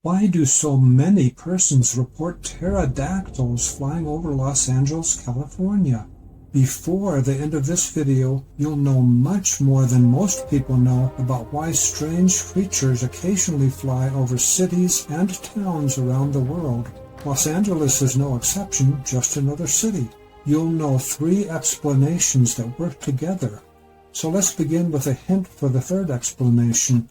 Why do so many persons report pterodactyls flying over Los Angeles, California? Before the end of this video, you'll know much more than most people know about why strange creatures occasionally fly over cities and towns around the world. Los Angeles is no exception, just another city. You'll know 3 explanations that work together. So let's begin with a hint for the third explanation.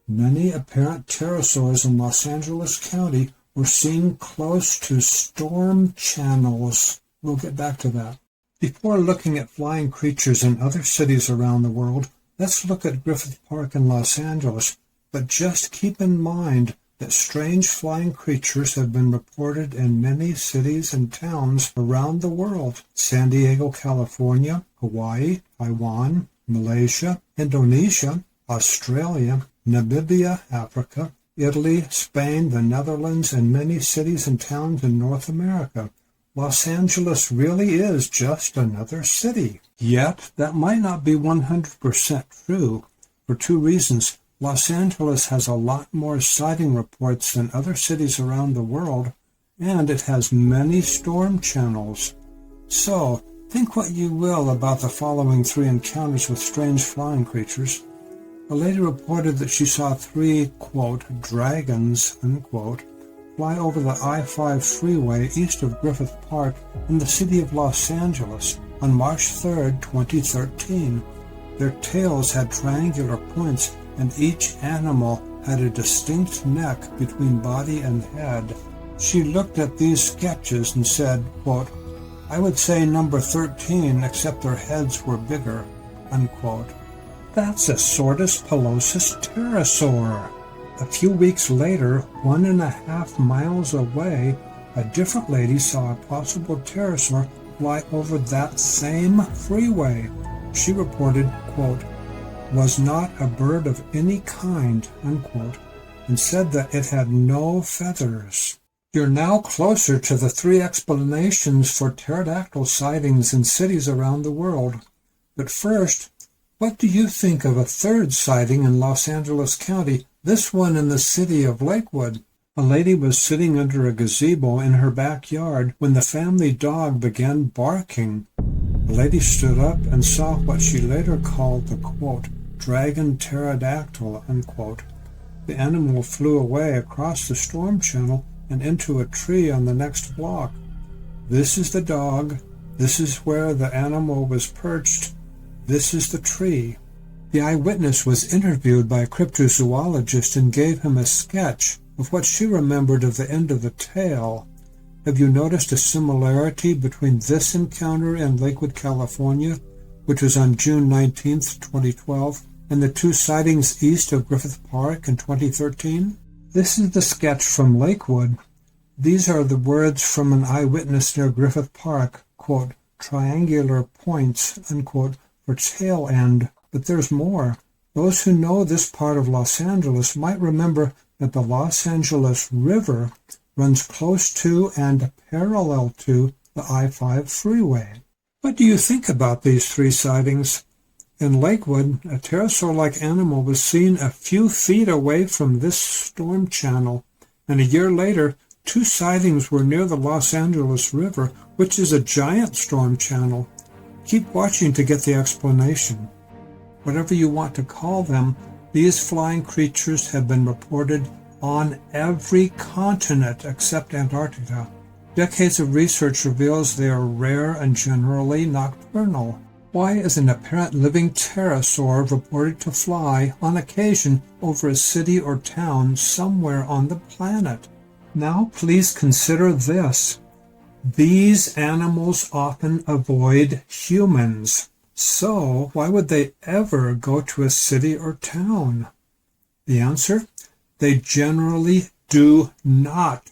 Many apparent pterosaurs in Los Angeles County were seen close to storm channels. We'll get back to that. Before looking at flying creatures in other cities around the world, let's look at Griffith Park in Los Angeles. But just keep in mind that strange flying creatures have been reported in many cities and towns around the world. San Diego, California, Hawaii, Taiwan, Malaysia, Indonesia, Australia, Namibia, Africa, Italy, Spain, the Netherlands, and many cities and towns in North America. Los Angeles really is just another city. Yet, that might not be 100% true for 2 reasons. Los Angeles has a lot more sighting reports than other cities around the world, and it has many storm channels. So, think what you will about the following 3 encounters with strange flying creatures. A lady reported that she saw 3, quote, dragons, unquote, fly over the I-5 Freeway east of Griffith Park in the city of Los Angeles on March 3, 2013. Their tails had triangular points, and each animal had a distinct neck between body and head. She looked at these sketches and said, quote, I would say number 13, except their heads were bigger, unquote. That's a Sordes pilosus pterosaur. A few weeks later, 1.5 miles away, a different lady saw a possible pterosaur fly over that same freeway. She reported, quote, was not a bird of any kind, unquote, and said that it had no feathers. You're now closer to the 3 explanations for pterodactyl sightings in cities around the world. But first, what do you think of a 3rd sighting in Los Angeles County, this one in the city of Lakewood? A lady was sitting under a gazebo in her backyard when the family dog began barking. The lady stood up and saw what she later called the, quote, dragon-pterodactyl, unquote. The animal flew away across the storm channel and into a tree on the next block. This is the dog. This is where the animal was perched. This is the tree. The eyewitness was interviewed by a cryptozoologist and gave him a sketch of what she remembered of the end of the tail. Have you noticed a similarity between this encounter in Lakewood, California, which was on June 19, 2012, and the 2 sightings east of Griffith Park in 2013? This is the sketch from Lakewood. These are the words from an eyewitness near Griffith Park, quote, triangular points, unquote, for tail end. But there's more. Those who know this part of Los Angeles might remember that the Los Angeles River runs close to and parallel to the I-5 Freeway. What do you think about these 3 sightings? In Lakewood, a pterosaur-like animal was seen a few feet away from this storm channel, and a year later, 2 sightings were near the Los Angeles River, which is a giant storm channel. Keep watching to get the explanation. Whatever you want to call them, these flying creatures have been reported on every continent except Antarctica. Decades of research reveals they are rare and generally nocturnal. Why is an apparent living pterosaur reported to fly on occasion over a city or town somewhere on the planet? Now please consider this. These animals often avoid humans. So why would they ever go to a city or town? The answer? They generally do not.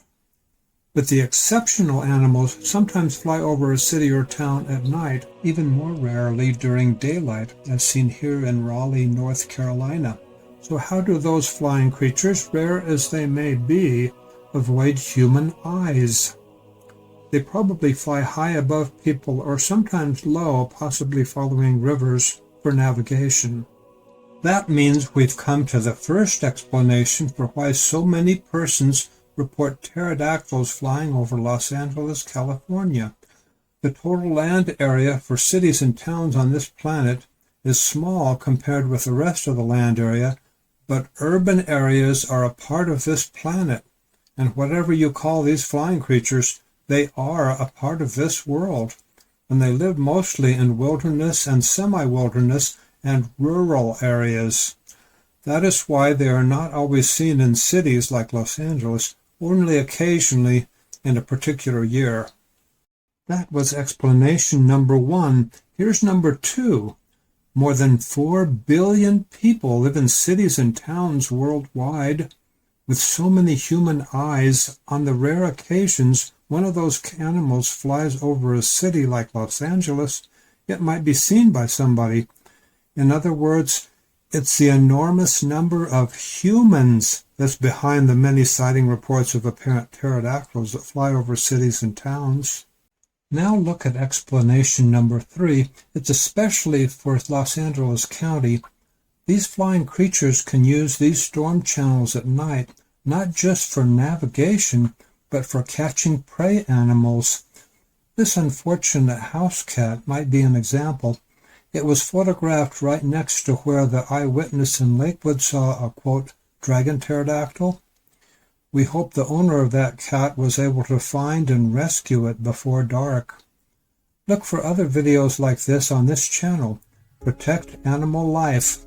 But the exceptional animals sometimes fly over a city or town at night, even more rarely during daylight, as seen here in Raleigh, North Carolina. So how do those flying creatures, rare as they may be, avoid human eyes? They probably fly high above people or sometimes low, possibly following rivers for navigation. That means we've come to the first explanation for why so many persons report pterodactyls flying over Los Angeles, California. The total land area for cities and towns on this planet is small compared with the rest of the land area, but urban areas are a part of this planet, and whatever you call these flying creatures, they are a part of this world, and they live mostly in wilderness and semi-wilderness and rural areas. That is why they are not always seen in cities like Los Angeles, only occasionally in a particular year. That was explanation number 1. Here's number 2. More than 4 billion people live in cities and towns worldwide. With so many human eyes, on the rare occasions one of those animals flies over a city like Los Angeles, it might be seen by somebody. In other words, it's the enormous number of humans that's behind the many sighting reports of apparent pterodactyls that fly over cities and towns. Now look at explanation number 3. It's especially for Los Angeles County. These flying creatures can use these storm channels at night, not just for navigation, but for catching prey animals. This unfortunate house cat might be an example. It was photographed right next to where the eyewitness in Lakewood saw a, quote, dragon-pterodactyl. We hope the owner of that cat was able to find and rescue it before dark. Look for other videos like this on this channel. Protect animal life.